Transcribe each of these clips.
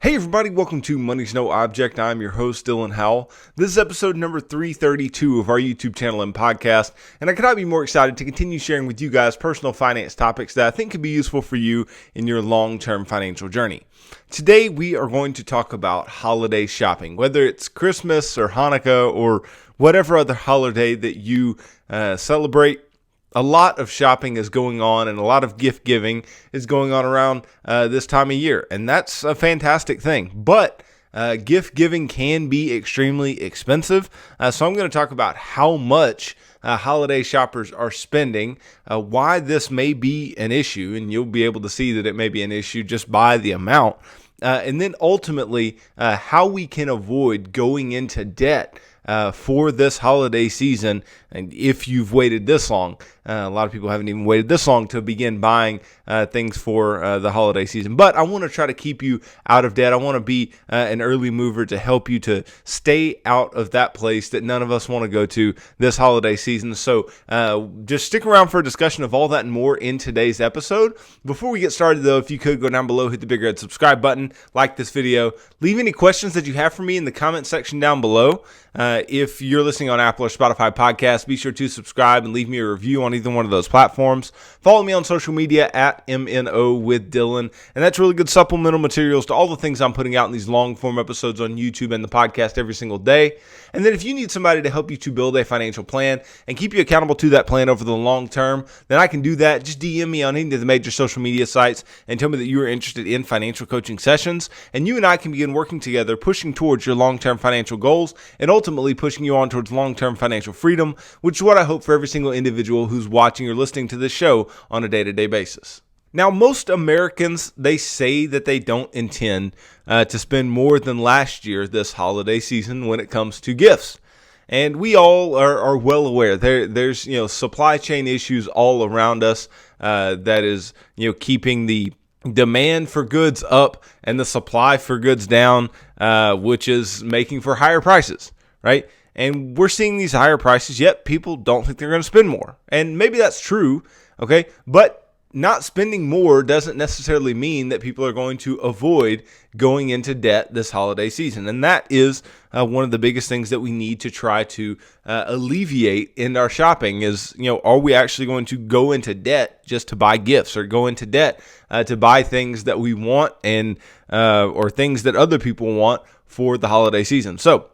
Hey everybody, welcome to Money's No Object. I'm your host, Dylan Howell. This is episode number 332 of our YouTube channel and podcast, and I could not be more excited to continue sharing with you guys personal finance topics that I think could be useful for you in your long-term financial journey. Today, we are going to talk about holiday shopping, whether it's Christmas or Hanukkah or whatever other holiday that you celebrate. A lot of shopping is going on and a lot of gift giving is going on around this time of year. And that's a fantastic thing. But gift giving can be extremely expensive. So I'm going to talk about how much holiday shoppers are spending, why this may be an issue. And you'll be able to see that it may be an issue just by the amount. And then ultimately, how we can avoid going into debt for this holiday season. And if you've waited this long, a lot of people haven't even waited this long to begin buying things for the holiday season. But I want to try to keep you out of debt. I want to be an early mover to help you to stay out of that place that none of us want to go to this holiday season. So just stick around for a discussion of all that and more in today's episode. Before we get started, though, if you could go down below, hit the big red subscribe button, like this video, leave any questions that you have for me in the comment section down below. If you're listening on Apple or Spotify podcasts, be sure to subscribe and leave me a review on either one of those platforms. Follow me on social media at MNO with Dylan. And that's really good supplemental materials to all the things I'm putting out in these long form episodes on YouTube and the podcast every single day. And then if you need somebody to help you to build a financial plan and keep you accountable to that plan over the long term, then I can do that. Just DM me on any of the major social media sites and tell me that you are interested in financial coaching sessions. And you and I can begin working together, pushing towards your long-term financial goals and ultimately pushing you on towards long-term financial freedom, which is what I hope for every single individual who's watching or listening to this show on a day-to-day basis. Now, most Americans, they say that they don't intend to spend more than last year this holiday season when it comes to gifts. And we all are well aware there's supply chain issues all around us that is keeping the demand for goods up and the supply for goods down, which is making for higher prices, right? And we're seeing these higher prices, yet people don't think they're going to spend more. And maybe that's true, okay? But not spending more doesn't necessarily mean that people are going to avoid going into debt this holiday season. And that is one of the biggest things that we need to try to alleviate in our shopping is, are we actually going to go into debt just to buy gifts or go into debt to buy things that we want and or things that other people want for the holiday season? So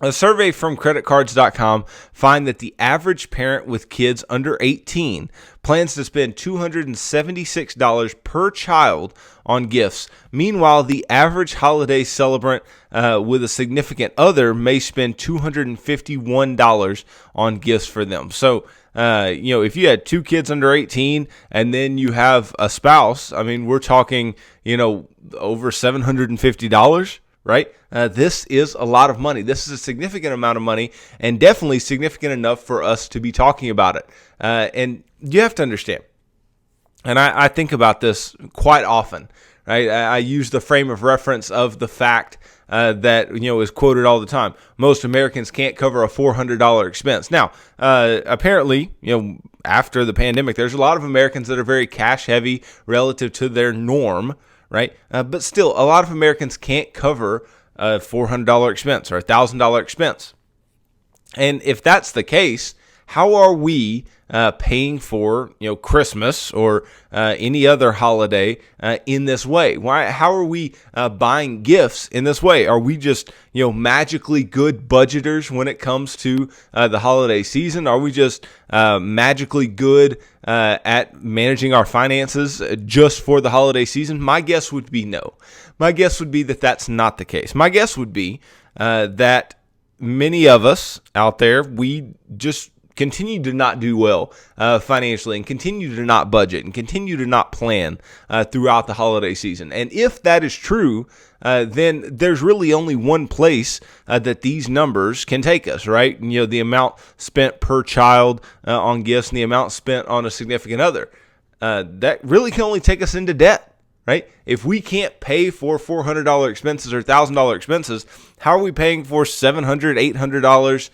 a survey from creditcards.com find that the average parent with kids under 18 plans to spend $276 per child on gifts. Meanwhile, the average holiday celebrant with a significant other may spend $251 on gifts for them. So, if you had two kids under 18 and then you have a spouse, we're talking, over $750. Right? This is a lot of money. This is a significant amount of money and definitely significant enough for us to be talking about it. And you have to understand, and I think about this quite often, right? I use the frame of reference of the fact that, is quoted all the time. Most Americans can't cover a $400 expense. Now, apparently, after the pandemic, there's a lot of Americans that are very cash heavy relative to their norm, right? But still, a lot of Americans can't cover a $400 expense or a $1,000 expense. And if that's the case, how are we paying for Christmas or any other holiday in this way? How are we buying gifts in this way? Are we just magically good budgeters when it comes to the holiday season? Are we just magically good at managing our finances just for the holiday season? My guess would be no. My guess would be that that's not the case. My guess would be that many of us out there, we just continue to not do well financially and continue to not budget and continue to not plan throughout the holiday season. And if that is true, then there's really only one place that these numbers can take us, right? The amount spent per child on gifts and the amount spent on a significant other. That really can only take us into debt. Right? If we can't pay for $400 expenses or $1,000 expenses, how are we paying for $700, $800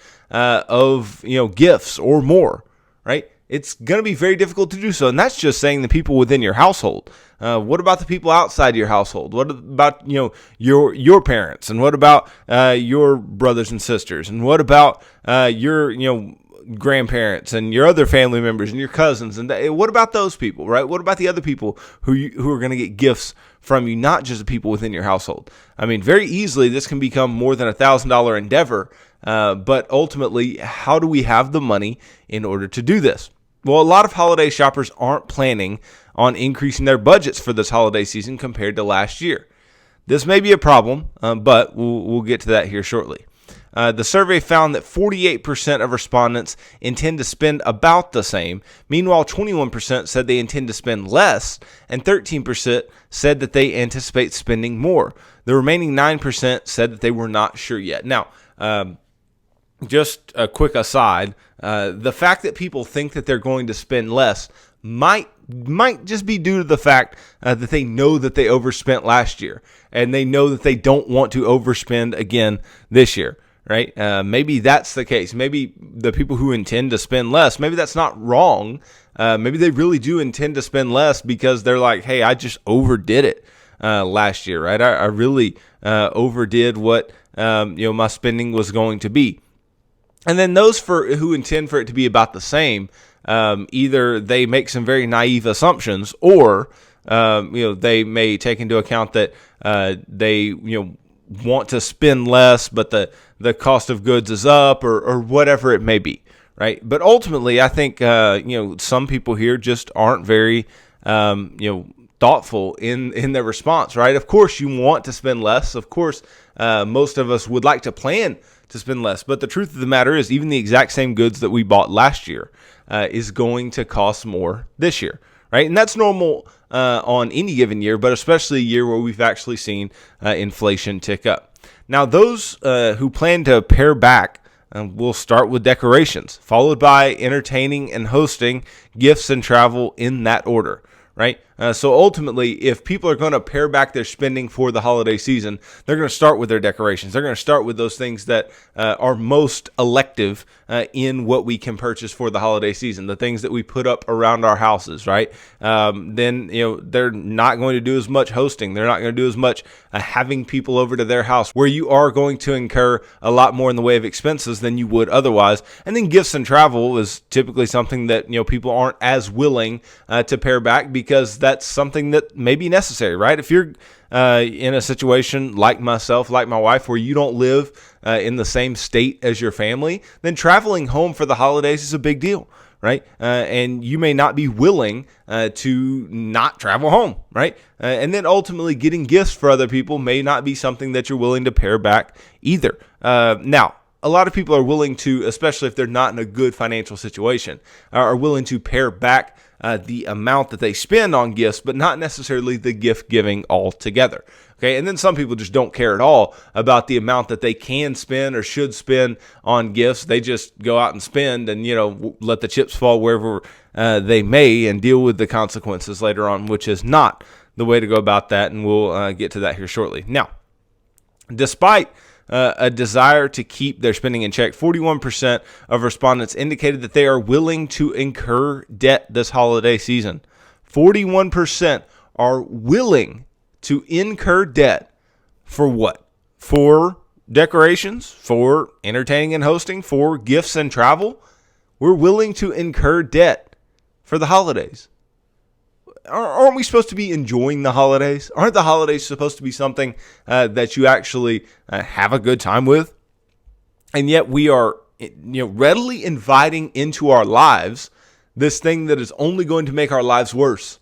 of gifts or more? Right? it's going to be very difficult to do so. And that's just saying the people within your household. What about the people outside your household? What about, your parents? And what about your brothers and sisters? And what about your, grandparents and your other family members and your cousins? And what about those people, right? What about the other people who are going to get gifts from you, not just the people within your household? I mean, very easily this can become more than $1,000 endeavor. But ultimately, how do we have the money in order to do this? Well, a lot of holiday shoppers aren't planning on increasing their budgets for this holiday season compared to last year. This may be a problem, but we'll get to that here shortly. The survey found that 48% of respondents intend to spend about the same. Meanwhile, 21% said they intend to spend less, and 13% said that they anticipate spending more. The remaining 9% said that they were not sure yet. Now, just a quick aside, the fact that people think that they're going to spend less might just be due to the fact that they know that they overspent last year, and they know that they don't want to overspend again this year, right? Maybe that's the case. Maybe the people who intend to spend less, maybe that's not wrong. Maybe they really do intend to spend less because they're like, hey, I just overdid it last year, right? I really overdid what my spending was going to be. And then those who intend for it to be about the same, either they make some very naive assumptions, or they may take into account that they want to spend less, but the cost of goods is up, or whatever it may be, right? But ultimately, I think some people here just aren't very thoughtful in their response, right? Of course, you want to spend less. Of course, most of us would like to plan to spend less. But the truth of the matter is, even the exact same goods that we bought last year is going to cost more this year, right? And that's normal on any given year, but especially a year where we've actually seen inflation tick up. Now, those who plan to pare back will start with decorations, followed by entertaining and hosting, gifts and travel, in that order, right? So ultimately, if people are going to pare back their spending for the holiday season, they're going to start with their decorations. They're going to start with those things that are most elective in what we can purchase for the holiday season, the things that we put up around our houses, right? Then, they're not going to do as much hosting. They're not going to do as much having people over to their house, where you are going to incur a lot more in the way of expenses than you would otherwise. And then gifts and travel is typically something that, people aren't as willing to pare back, because that's something that may be necessary, right? If you're in a situation like myself, like my wife, where you don't live in the same state as your family, then traveling home for the holidays is a big deal, right? And you may not be willing to not travel home, right? And then ultimately getting gifts for other people may not be something that you're willing to pare back either. Now, a lot of people are willing to, especially if they're not in a good financial situation, are willing to pare back the amount that they spend on gifts, but not necessarily the gift giving altogether. Okay, and then some people just don't care at all about the amount that they can spend or should spend on gifts. They just go out and spend and, let the chips fall wherever they may, and deal with the consequences later on, which is not the way to go about that. And we'll get to that here shortly. Now, despite a desire to keep their spending in check, 41% of respondents indicated that they are willing to incur debt this holiday season. 41% are willing to incur debt for what? For decorations, for entertaining and hosting, for gifts and travel. We're willing to incur debt for the holidays. Aren't we supposed to be enjoying the holidays? Aren't the holidays supposed to be something that you actually have a good time with? And yet we are, readily inviting into our lives this thing that is only going to make our lives worse,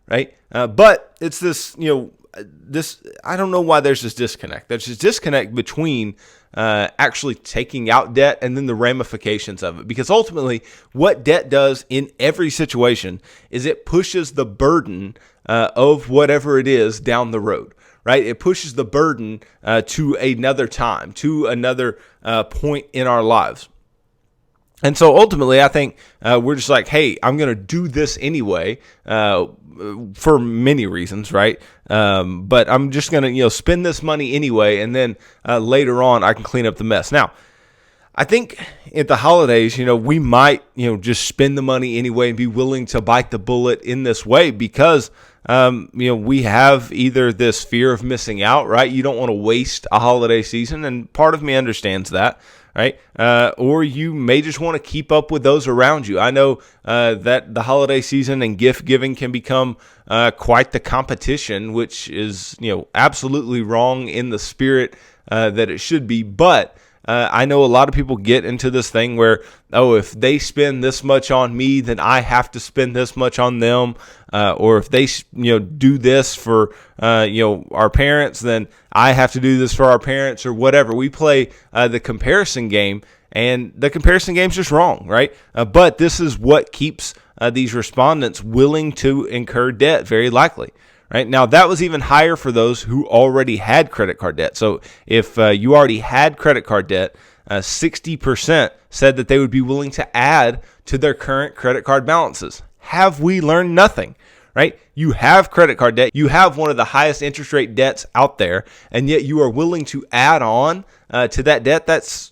right? But it's this, I don't know why there's this disconnect. There's this disconnect between actually taking out debt and then the ramifications of it. Because ultimately, what debt does in every situation is it pushes the burden of whatever it is down the road, right? It pushes the burden to another time, to another point in our lives. And so ultimately, I think we're just like, hey, I'm going to do this anyway for many reasons, right? But I'm just going to, spend this money anyway, and then later on, I can clean up the mess. Now, I think at the holidays, we might, just spend the money anyway and be willing to bite the bullet in this way because, we have either this fear of missing out, right? You don't want to waste a holiday season, and part of me understands that, right? Or you may just want to keep up with those around you. I know that the holiday season and gift giving can become quite the competition, which is, absolutely wrong in the spirit that it should be, but I know a lot of people get into this thing where, if they spend this much on me, then I have to spend this much on them. Or if they, do this for, our parents, then I have to do this for our parents or whatever. We play the comparison game, and the comparison game's just wrong, right? But this is what keeps these respondents willing to incur debt, very likely. Right now, that was even higher for those who already had credit card debt. So if you already had credit card debt, 60% said that they would be willing to add to their current credit card balances. Have we learned nothing? Right? You have credit card debt. You have one of the highest interest rate debts out there, and yet you are willing to add on to that debt. That's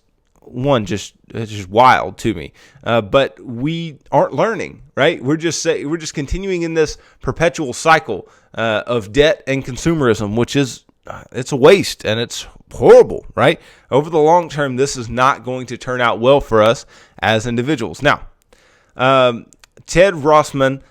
it's just wild to me. But we aren't learning, right? We're just continuing in this perpetual cycle of debt and consumerism, which is it's a waste and it's horrible, right? Over the long term, this is not going to turn out well for us as individuals. Now, Ted Rossman,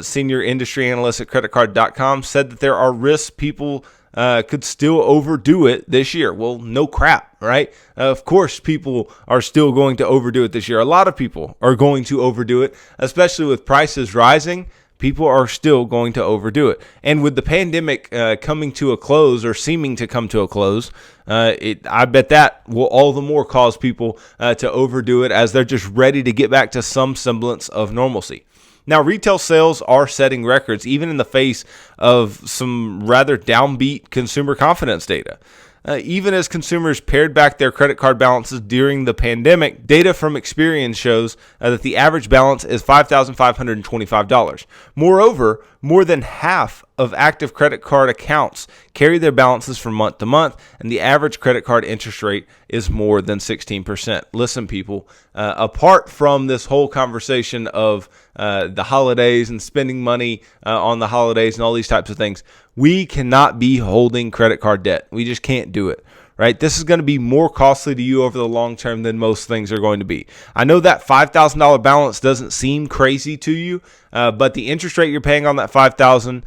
senior industry analyst at creditcard.com, said that there are risks people could still overdo it this year. Well, no crap, right? Of course, people are still going to overdo it this year. A lot of people are going to overdo it, especially with prices rising. People are still going to overdo it. And with the pandemic coming to a close or seeming to come to a close, I bet that will all the more cause people to overdo it as they're just ready to get back to some semblance of normalcy. Now, retail sales are setting records, even in the face of some rather downbeat consumer confidence data. Even as consumers pared back their credit card balances during the pandemic, data from Experian shows that the average balance is $5,525. Moreover, more than half of active credit card accounts carry their balances from month to month, and the average credit card interest rate is more than 16%. Listen, people, apart from this whole conversation of the holidays and spending money on the holidays and all these types of things, we cannot be holding credit card debt. We just can't do it, right? This is going to be more costly to you over the long term than most things are going to be. I know that $5,000 balance doesn't seem crazy to you, but the interest rate you're paying on that $5,000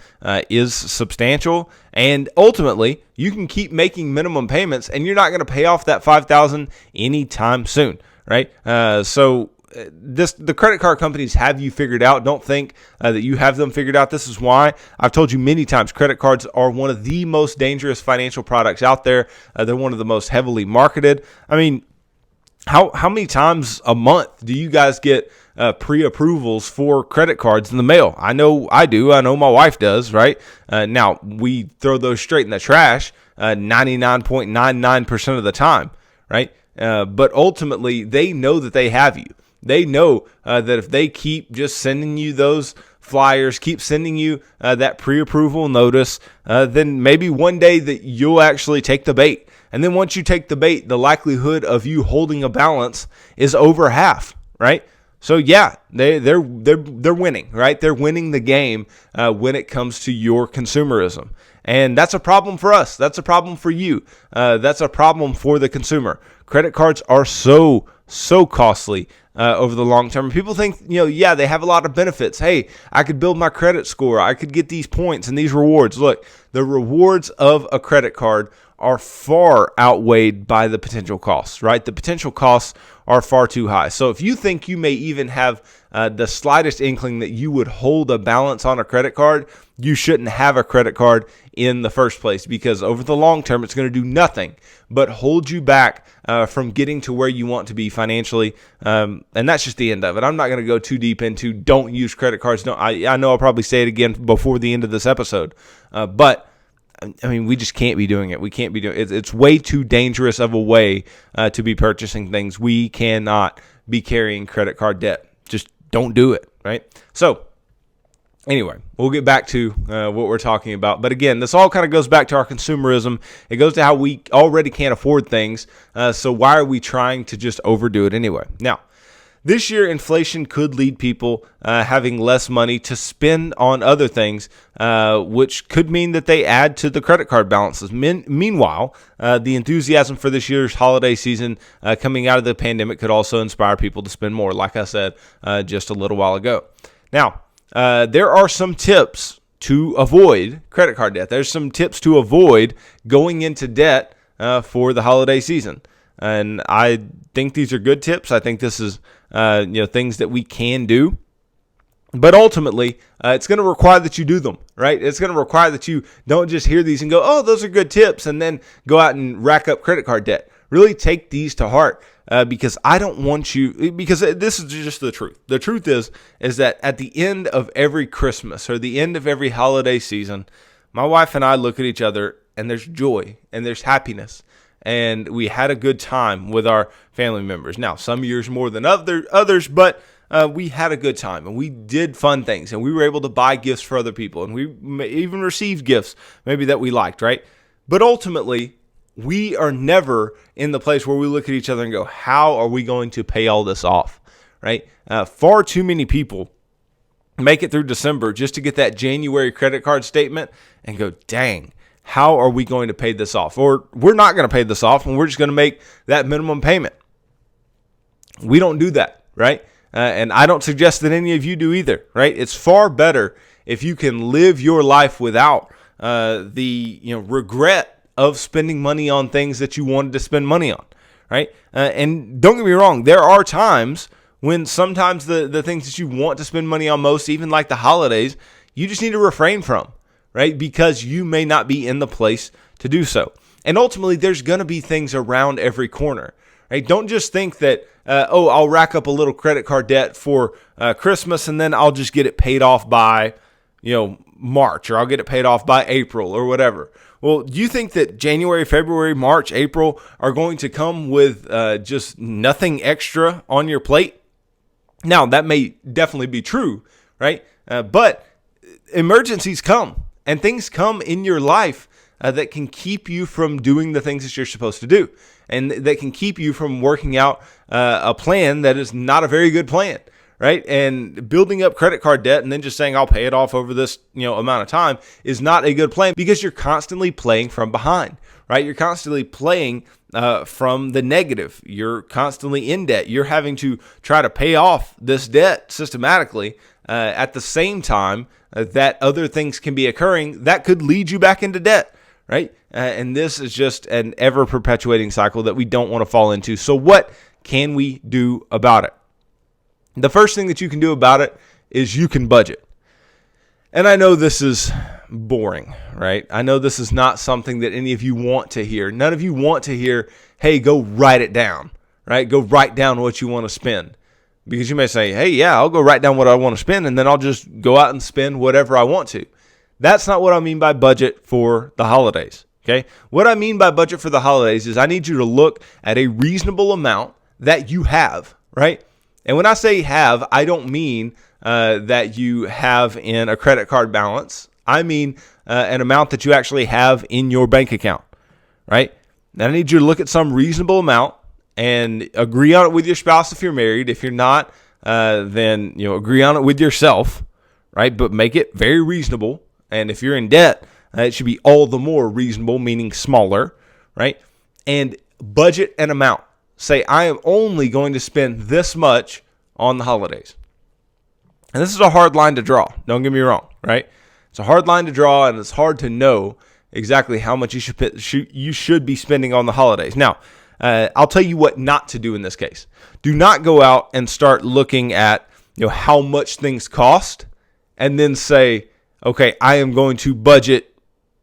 is substantial. And ultimately, you can keep making minimum payments and you're not going to pay off that $5,000 anytime soon, right? The credit card companies have you figured out. Don't think that you have them figured out. This is why I've told you many times credit cards are one of the most dangerous financial products out there. They're one of the most heavily marketed. I mean, how many times a month do you guys get pre-approvals for credit cards in the mail? I know I do. I know my wife does, right? Now, we throw those straight in the trash 99.99% of the time, right? But ultimately, they know that they have you. They know that if they keep just sending you those flyers, keep sending you that pre-approval notice, then maybe one day that you'll actually take the bait. And then once you take the bait, the likelihood of you holding a balance is over half, right? So yeah, they're winning, right? They're winning the game when it comes to your consumerism. And that's a problem for us. That's a problem for you. That's a problem for the consumer. Credit cards are so costly over the long term. People think, they have a lot of benefits. Hey, I could build my credit score. I could get these points and these rewards. Look, the rewards of a credit card are far outweighed by the potential costs, right? The potential costs are far too high. So if you think you may even have the slightest inkling that you would hold a balance on a credit card, you shouldn't have a credit card in the first place, because over the long term, it's going to do nothing but hold you back from getting to where you want to be financially. And that's just the end of it. I'm not going to go too deep into don't use credit cards. No, I know I'll probably say it again before the end of this episode, but I mean, we just can't be doing it. We can't be doing it. It's way too dangerous of a way to be purchasing things. We cannot be carrying credit card debt. Just don't do it, right? So Anyway, we'll get back to what we're talking about. But again, this all kind of goes back to our consumerism. It goes to how we already can't afford things. So why are we trying to just overdo it anyway? Now, this year, inflation could lead people having less money to spend on other things, which could mean that they add to the credit card balances. Meanwhile, the enthusiasm for this year's holiday season coming out of the pandemic could also inspire people to spend more, like I said just a little while ago. Now, there are some tips to avoid credit card debt. There's some tips to avoid going into debt for the holiday season. And I think these are good tips. I think this is things that we can do. But ultimately, it's going to require that you do them, right? It's going to require that you don't just hear these and go, oh, those are good tips, and then go out and rack up credit card debt. Really take these to heart because I don't want you, because this is just the truth. The truth is that at the end of every Christmas or the end of every holiday season, my wife and I look at each other and there's joy and there's happiness. And we had a good time with our family members. Now, some years more than others, but we had a good time. And we did fun things. And we were able to buy gifts for other people. And we even received gifts maybe that we liked, right? But ultimately, we are never in the place where we look at each other and go, how are we going to pay all this off, right? Far too many people make it through December just to get that January credit card statement and go, dang, how are we going to pay this off? Or we're not going to pay this off and we're just going to make that minimum payment. We don't do that, right? And I don't suggest that any of you do either, right? It's far better if you can live your life without the regret of spending money on things that you wanted to spend money on, right? And don't get me wrong, there are times when sometimes the things that you want to spend money on most, even like the holidays, you just need to refrain from, right? Because you may not be in the place to do so. And ultimately, there's going to be things around every corner, right? Don't just think that, I'll rack up a little credit card debt for Christmas and then I'll just get it paid off by, March, or I'll get it paid off by April or whatever. Well, do you think that January, February, March, April are going to come with just nothing extra on your plate? Now, that may definitely be true, right? But emergencies come. And things come in your life that can keep you from doing the things that you're supposed to do. And that can keep you from working out a plan that is not a very good plan, right? And building up credit card debt and then just saying, I'll pay it off over this amount of time is not a good plan because you're constantly playing from behind, right? You're constantly playing from the negative. You're constantly in debt. You're having to try to pay off this debt systematically at the same time that other things can be occurring that could lead you back into debt, right? And this is just an ever-perpetuating cycle that we don't want to fall into. So what can we do about it? The first thing that you can do about it is you can budget. And I know this is boring, right? I know this is not something that any of you want to hear. None of you want to hear, hey, go write it down, right? Go write down what you want to spend. Because you may say, hey, yeah, I'll go write down what I want to spend, and then I'll just go out and spend whatever I want to. That's not what I mean by budget for the holidays, okay? What I mean by budget for the holidays is I need you to look at a reasonable amount that you have, right? And when I say have, I don't mean that you have in a credit card balance. I mean an amount that you actually have in your bank account, right? And I need you to look at some reasonable amount and agree on it with your spouse if you're married. If you're not, then agree on it with yourself, right? But make it very reasonable. And if you're in debt, it should be all the more reasonable, meaning smaller, right? And budget an amount. Say, I am only going to spend this much on the holidays. And this is a hard line to draw. Don't get me wrong, right? It's a hard line to draw, and it's hard to know exactly how much you should be spending on the holidays. Now, I'll tell you what not to do in this case. Do not go out and start looking at how much things cost and then say, okay, I am going to budget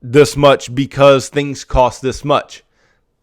this much because things cost this much.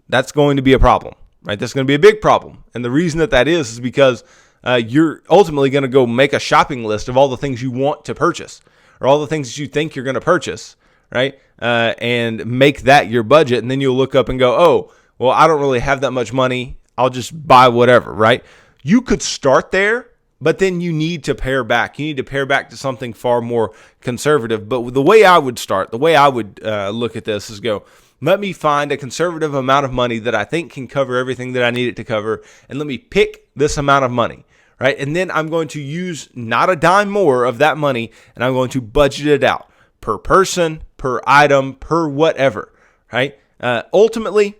That's going to be a problem, right? That's going to be a big problem. And the reason that is because you're ultimately going to go make a shopping list of all the things you want to purchase or all the things that you think you're going to purchase, right? And make that your budget. And then you'll look up and go, oh, well, I don't really have that much money. I'll just buy whatever, right? You could start there, but then you need to pare back. You need to pare back to something far more conservative. But the way I would start, the way I would look at this is go, let me find a conservative amount of money that I think can cover everything that I need it to cover, and let me pick this amount of money, right? And then I'm going to use not a dime more of that money, and I'm going to budget it out per person, per item, per whatever, right? Ultimately,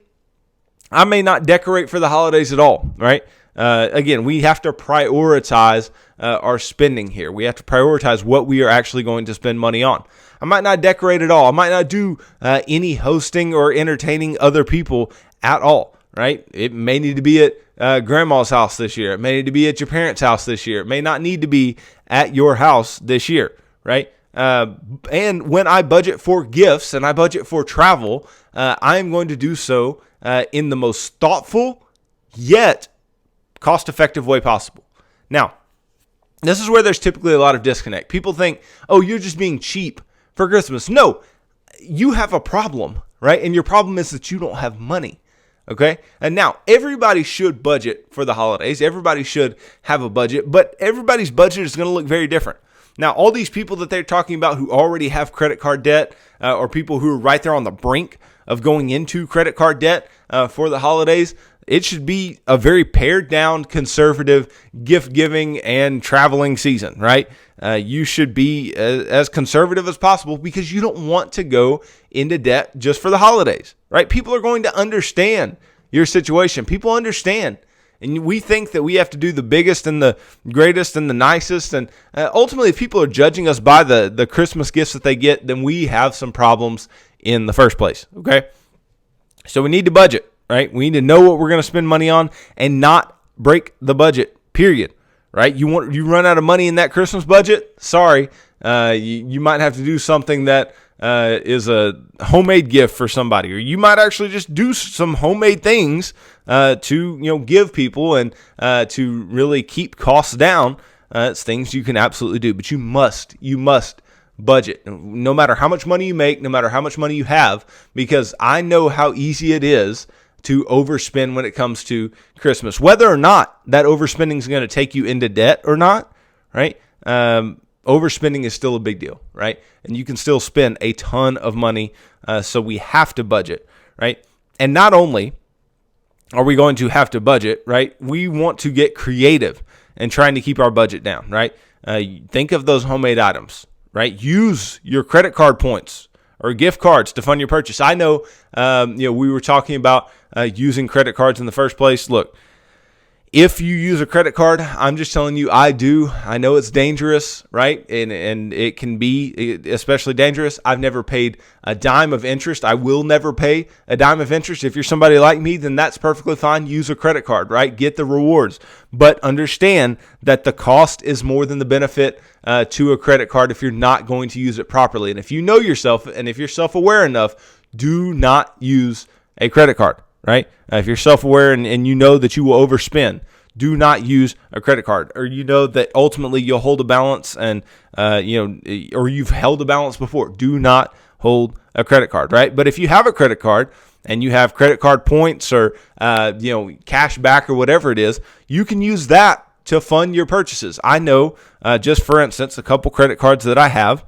I may not decorate for the holidays at all, right? Again, we have to prioritize our spending here. We have to prioritize what we are actually going to spend money on. I might not decorate at all. I might not do any hosting or entertaining other people at all, right? It may need to be at grandma's house this year. It may need to be at your parents' house this year. It may not need to be at your house this year, right? And when I budget for gifts and I budget for travel, I'm going to do so in the most thoughtful yet cost-effective way possible. Now, this is where there's typically a lot of disconnect. People think, oh, you're just being cheap for Christmas. No, you have a problem, right? And your problem is that you don't have money, okay? And now, everybody should budget for the holidays. Everybody should have a budget, but everybody's budget is going to look very different. Now, all these people that they're talking about who already have credit card debt or people who are right there on the brink of going into credit card debt for the holidays, it should be a very pared down, conservative, gift giving and traveling season, right? You should be as conservative as possible because you don't want to go into debt just for the holidays, right? People are going to understand your situation. People understand. And we think that we have to do the biggest and the greatest and the nicest. And ultimately, if people are judging us by the Christmas gifts that they get, then we have some problems in the first place, okay? So we need to budget, right? We need to know what we're going to spend money on and not break the budget, period, right? You run out of money in that Christmas budget? Sorry, you might have to do something that is a homemade gift for somebody, or you might actually just do some homemade things to give people and to really keep costs down. It's things you can absolutely do, but you must budget, no matter how much money you make, no matter how much money you have, because I know how easy it is to overspend when it comes to Christmas, whether or not that overspending is going to take you into debt or not, right? Overspending is still a big deal, right? And you can still spend a ton of money, so we have to budget, right? And not only are we going to have to budget, right? We want to get creative and trying to keep our budget down, right? Think of those homemade items, right? Use your credit card points or gift cards to fund your purchase. I know, we were talking about using credit cards in the first place. Look, if you use a credit card, I'm just telling you, I do. I know it's dangerous, right? And it can be especially dangerous. I've never paid a dime of interest. I will never pay a dime of interest. If you're somebody like me, then that's perfectly fine. Use a credit card, right? Get the rewards. But understand that the cost is more than the benefit to a credit card if you're not going to use it properly. And if you know yourself and if you're self-aware enough, do not use a credit card. Right? If you're self-aware and you know that you will overspend, do not use a credit card. Or you know that ultimately you'll hold a balance and, or you've held a balance before. Do not hold a credit card, right? But if you have a credit card and you have credit card points or, Cashback or whatever it is, you can use that to fund your purchases. I know, just for instance, a couple credit cards that I have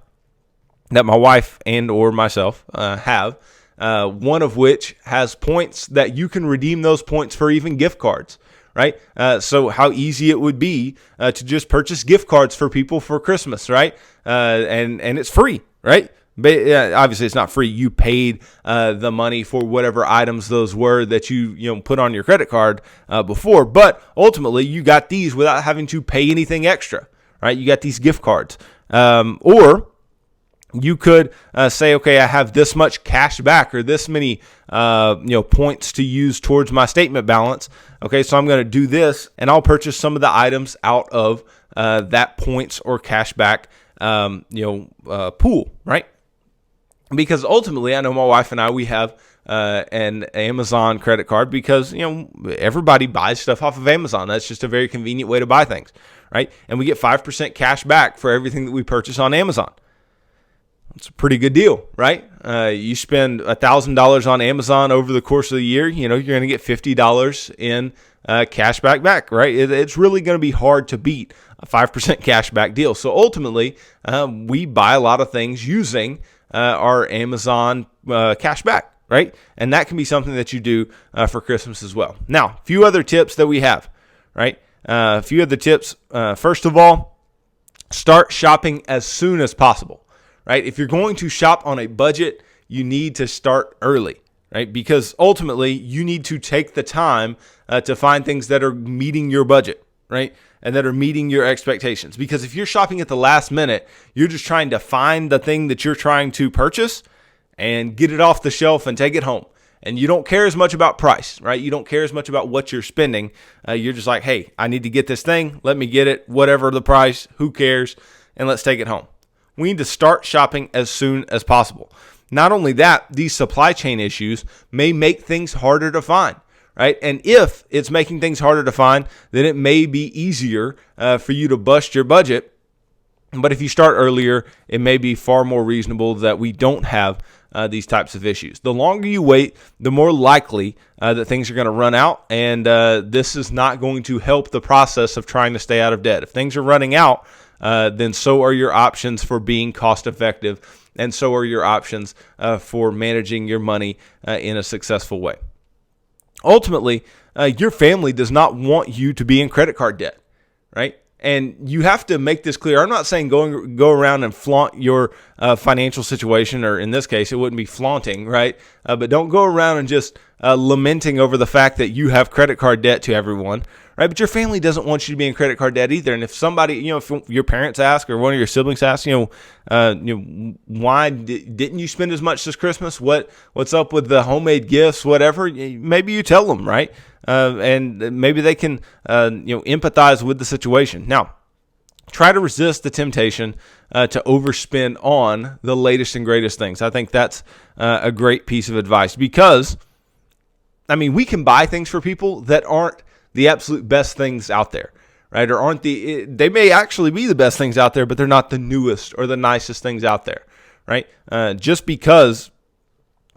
that my wife and or myself have, one of which has points that you can redeem those points for even gift cards, right? So how easy it would be to just purchase gift cards for people for Christmas, right? And it's free, right? But obviously it's not free. You paid the money for whatever items those were that you put on your credit card before, but ultimately you got these without having to pay anything extra, right? You got these gift cards, or you could say, okay, I have this much cash back or this many, points to use towards my statement balance. Okay, so I'm going to do this, and I'll purchase some of the items out of that points or cash back, pool, right? Because ultimately, I know my wife and I, we have an Amazon credit card because, everybody buys stuff off of Amazon. That's just a very convenient way to buy things, right? And we get 5% cash back for everything that we purchase on Amazon. It's a pretty good deal, right? You spend $1,000 on Amazon over the course of the year, you're going to get $50 in cashback back, right? It's really going to be hard to beat a 5% cashback deal. So ultimately, we buy a lot of things using our Amazon cashback, right? And that can be something that you do for Christmas as well. Now, a few other tips that we have, right? A few other tips. First of all, start shopping as soon as possible, right? If you're going to shop on a budget, you need to start early, right? Because ultimately, you need to take the time to find things that are meeting your budget, right? And that are meeting your expectations. Because if you're shopping at the last minute, you're just trying to find the thing that you're trying to purchase and get it off the shelf and take it home. And you don't care as much about price, right? You don't care as much about what you're spending. You're just like, hey, I need to get this thing. Let me get it, whatever the price, who cares? And let's take it home. We need to start shopping as soon as possible. Not only that, these supply chain issues may make things harder to find, right? And if it's making things harder to find, then it may be easier for you to bust your budget. But if you start earlier, it may be far more reasonable that we don't have these types of issues. The longer you wait, the more likely that things are going to run out, and this is not going to help the process of trying to stay out of debt. If things are running out, then so are your options for being cost effective, and so are your options for managing your money in a successful way. Ultimately, your family does not want you to be in credit card debt, right? And you have to make this clear. I'm not saying go around and flaunt your financial situation, or in this case, it wouldn't be flaunting, right? But don't go around and just lamenting over the fact that you have credit card debt to everyone, right? But your family doesn't want you to be in credit card debt either. And if somebody, if your parents ask or one of your siblings ask, why didn't you spend as much this Christmas? What's up with the homemade gifts, whatever? Maybe you tell them, right? And maybe they can, empathize with the situation. Now, try to resist the temptation to overspend on the latest and greatest things. I think that's a great piece of advice because, we can buy things for people that aren't the absolute best things out there, right? Or they may actually be the best things out there, but they're not the newest or the nicest things out there, right? Just because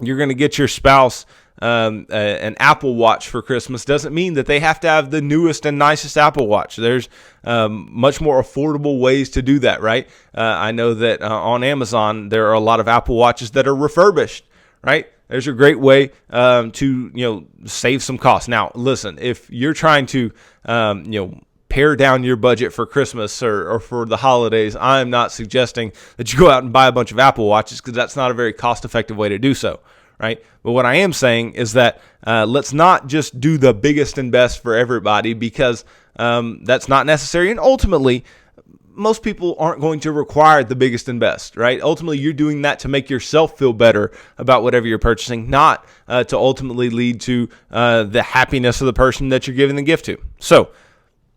you're going to get your spouse an Apple Watch for Christmas doesn't mean that they have to have the newest and nicest Apple Watch. There's much more affordable ways to do that, right? I know that on Amazon there are a lot of Apple Watches that are refurbished, right? There's a great way to save some costs. Now, listen, if you're trying to pare down your budget for Christmas or for the holidays, I'm not suggesting that you go out and buy a bunch of Apple Watches because that's not a very cost-effective way to do so. Right. But what I am saying is that let's not just do the biggest and best for everybody because that's not necessary. And ultimately, most people aren't going to require the biggest and best. Right. Ultimately, you're doing that to make yourself feel better about whatever you're purchasing, not to ultimately lead to the happiness of the person that you're giving the gift to. So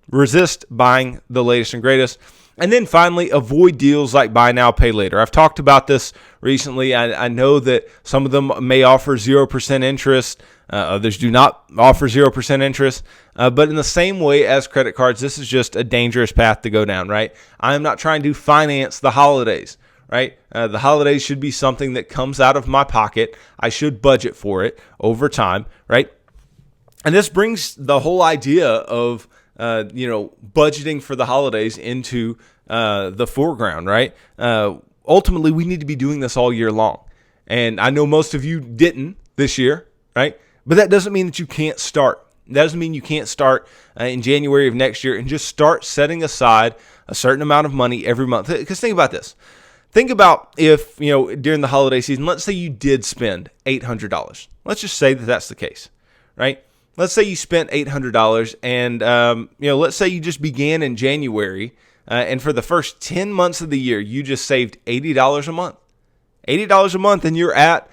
resist buying the latest and greatest. And then finally, avoid deals like buy now, pay later. I've talked about this recently. I know that some of them may offer 0% interest. Others do not offer 0% interest. But in the same way as credit cards, this is just a dangerous path to go down, right? I'm not trying to finance the holidays, right? The holidays should be something that comes out of my pocket. I should budget for it over time, right? And this brings the whole idea of budgeting for the holidays into the foreground, right? Ultimately, we need to be doing this all year long. And I know most of you didn't this year, right? But that doesn't mean that you can't start. That doesn't mean you can't start in January of next year and just start setting aside a certain amount of money every month. Because think about this. Think about if, during the holiday season, let's say you did spend $800. Let's just say that that's the case, right? Let's say you spent $800 and, let's say you just began in January and for the first 10 months of the year, you just saved $80 a month. $80 a month and you're at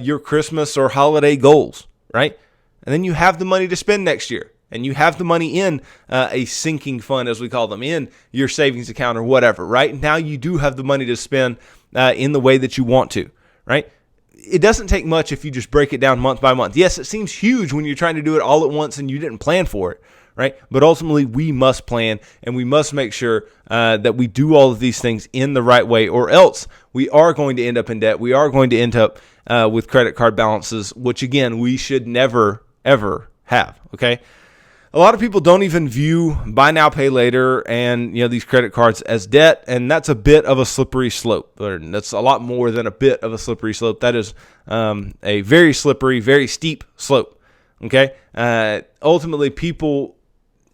your Christmas or holiday goals, right? And then you have the money to spend next year and you have the money in a sinking fund, as we call them, in your savings account or whatever, right? Now you do have the money to spend in the way that you want to, right? It doesn't take much if you just break it down month by month. Yes, it seems huge when you're trying to do it all at once and you didn't plan for it, right? But ultimately, we must plan and we must make sure that we do all of these things in the right way, or else we are going to end up in debt. We are going to end up with credit card balances, which again, we should never, ever have, okay? A lot of people don't even view buy now, pay later and these credit cards as debt, and that's a bit of a slippery slope. Or that's a lot more than a bit of a slippery slope. That is a very slippery, very steep slope. Okay, ultimately, people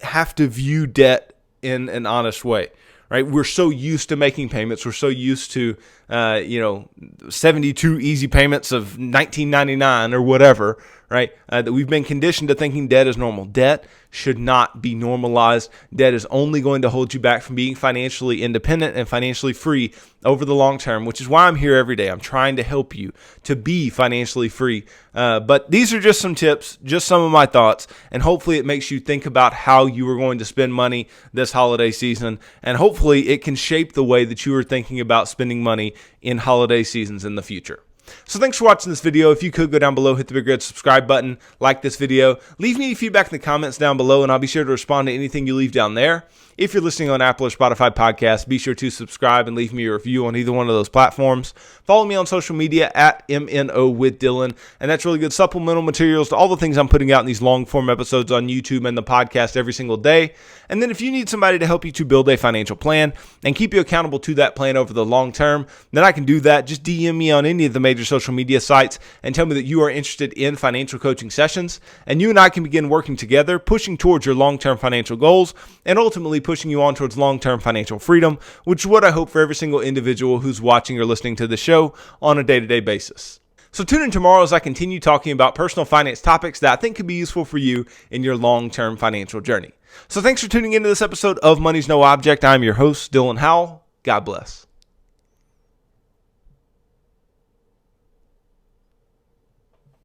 have to view debt in an honest way. Right? We're so used to making payments. We're so used to 72 easy payments of $19.99 or whatever, right? That we've been conditioned to thinking debt is normal. Debt should not be normalized. Debt is only going to hold you back from being financially independent and financially free over the long term, which is why I'm here every day. I'm trying to help you to be financially free. But these are just some tips, just some of my thoughts, and hopefully it makes you think about how you are going to spend money this holiday season, and hopefully it can shape the way that you are thinking about spending money in holiday seasons in the future. So thanks for watching this video. If you could go down below, hit the big red subscribe button, like this video, leave me any feedback in the comments down below, and I'll be sure to respond to anything you leave down there. If you're listening on Apple or Spotify podcasts, be sure to subscribe and leave me a review on either one of those platforms. Follow me on social media at MNO with Dylan, and that's really good supplemental materials to all the things I'm putting out in these long form episodes on YouTube and the podcast every single day. And then if you need somebody to help you to build a financial plan and keep you accountable to that plan over the long term, then I can do that. Just DM me on any of the major social media sites and tell me that you are interested in financial coaching sessions, and you and I can begin working together, pushing towards your long-term financial goals and ultimately pushing you on towards long-term financial freedom, which is what I hope for every single individual who's watching or listening to the show on a day-to-day basis. So tune in tomorrow as I continue talking about personal finance topics that I think could be useful for you in your long-term financial journey. So thanks for tuning into this episode of Money's No Object. I'm your host, Dylan Howell. God bless.